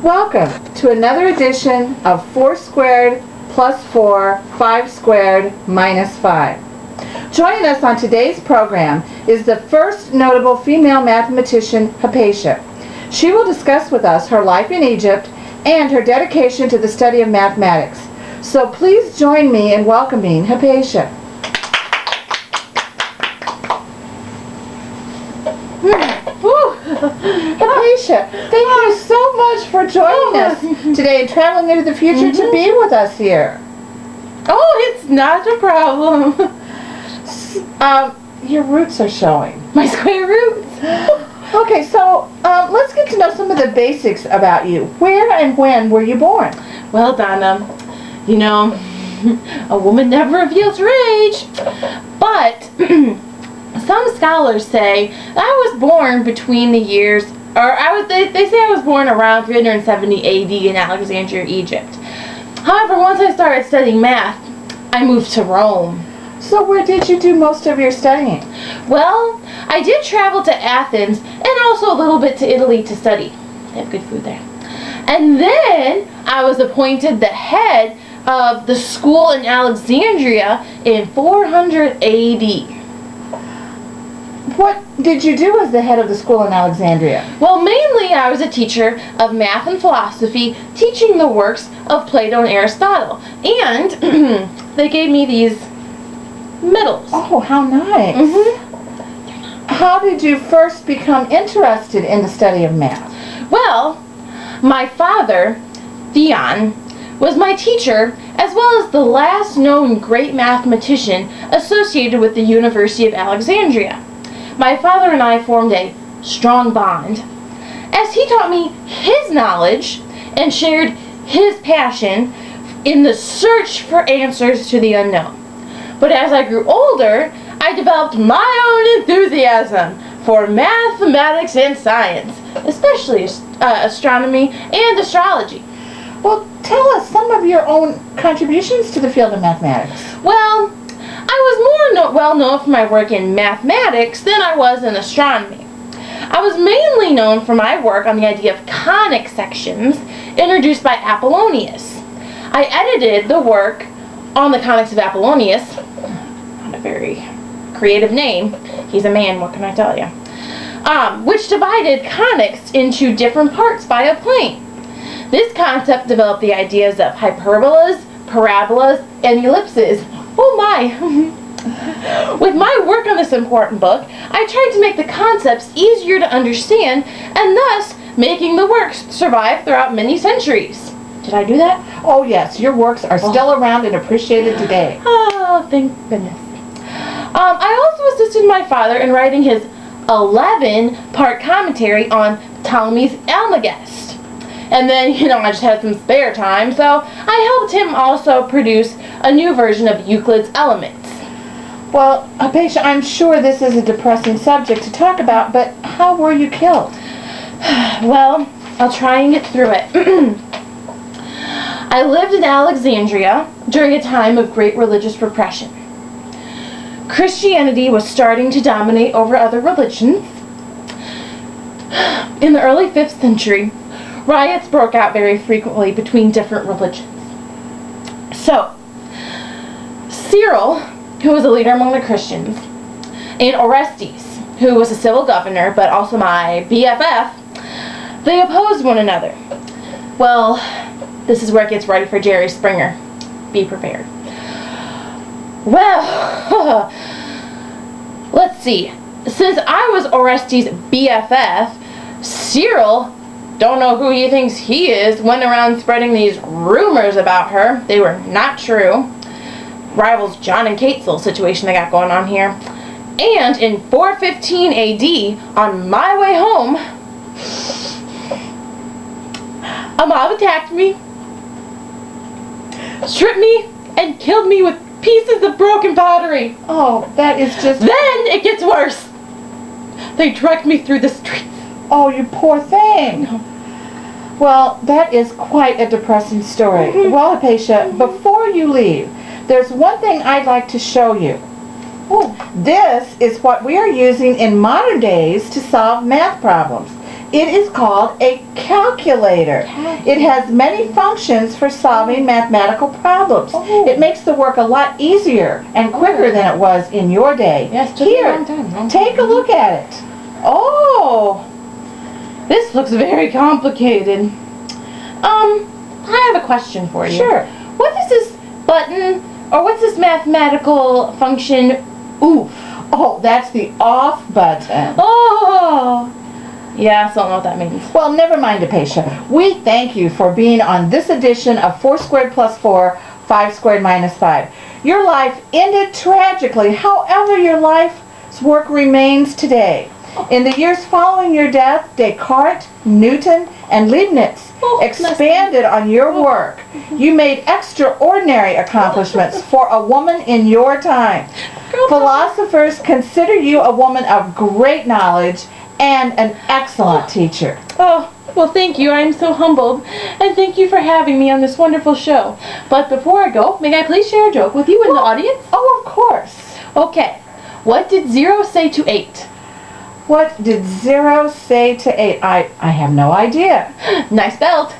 Welcome to another edition of 4 squared plus 4, 5 squared minus 5. Joining us on today's program is the first notable female mathematician, Hypatia. She will discuss with us her life in Egypt and her dedication to the study of mathematics. So please join me in welcoming Hypatia. Hypatia, thank you so much for joining us today and traveling into the future to be with us here. Oh, it's not a problem. Your roots are showing. My square roots? Okay, so let's get to know some of the basics about you. Where and when were you born? Well, Donna, you know, a woman never reveals her age, but some scholars say I was born between the years, they say I was born around 370 AD in Alexandria, Egypt. However, once I started studying math, I moved to Rome. So where did you do most of your studying? Well, I did travel to Athens and also a little bit to Italy to study. They have good food there. And then I was appointed the head of the school in Alexandria in 400 AD. What did you do as the head of the school in Alexandria? Well, mainly I was a teacher of math and philosophy, teaching the works of Plato and Aristotle. And they gave me these medals. Oh, how nice. How did you first become interested in the study of math? Well, my father, Theon, was my teacher as well as the last known great mathematician associated with the University of Alexandria. My father and I formed a strong bond, as he taught me his knowledge and shared his passion in the search for answers to the unknown. But as I grew older, I developed my own enthusiasm for mathematics and science, especially astronomy and astrology. Well, tell us some of your own contributions to the field of mathematics. Well, I was more well known for my work in mathematics than I was in astronomy. I was mainly known for my work on the idea of conic sections introduced by Apollonius. I edited the work on the conics of Apollonius, not a very creative name, he's a man, what can I tell you, which divided conics into different parts by a plane. This concept developed the ideas of hyperbolas, parabolas, and ellipses. Oh my! With my work on this important book, I tried to make the concepts easier to understand and thus making the works survive throughout many centuries. Did I do that? Oh yes, your works are still around and appreciated today. Oh, thank goodness. I also assisted my father in writing his 11-part commentary on Ptolemy's Almagest. And then, I just had some spare time, so I helped him also produce a new version of Euclid's Elements. Well, Hypatia, I'm sure this is a depressing subject to talk about, but how were you killed? Well, I'll try and get through it. I lived in Alexandria during a time of great religious repression. Christianity was starting to dominate over other religions. In the early 5th century, riots broke out very frequently between different religions. So, Cyril, who was a leader among the Christians, and Orestes, who was a civil governor but also my BFF, they opposed one another. Well, this is where it gets ready for Jerry Springer. Be prepared. Well, let's see. Since I was Orestes' BFF, Cyril, don't know who he thinks he is, went around spreading these rumors about her. They were not true. Rivals John and Kate's little situation they got going on here. And in 415 AD, on my way home, a mob attacked me, stripped me, and killed me with pieces of broken pottery. Oh, that is just... Then it gets worse. They dragged me through the streets. Oh, you poor thing. Well, that is quite a depressing story. Well, Hypatia, before you leave, there's one thing I'd like to show you. This is what we are using in modern days to solve math problems. It is called a calculator. It has many functions for solving mathematical problems. Oh. It makes the work a lot easier and quicker than it was in your day. Yes, took me a Here, long time. take a look at it. Oh, this looks very complicated. I have a question for you. Sure. What is this button, or what's this mathematical function, oof? Oh, that's the off button. Oh, yeah, I still don't know what that means. Well, never mind, Hypatia. We thank you for being on this edition of 4 squared plus 4, 5 squared minus 5. Your life ended tragically. However, your life's work remains today. In the years following your death, Descartes, Newton, and Leibniz expanded on your work. You made extraordinary accomplishments for a woman in your time. Philosophers consider you a woman of great knowledge and an excellent teacher. Oh, well, thank you. I am so humbled. And thank you for having me on this wonderful show. But before I go, may I please share a joke with you and the audience? Oh, of course. Okay. What did 0 say to 8? What did 0 say to 8? I have no idea. Nice belt.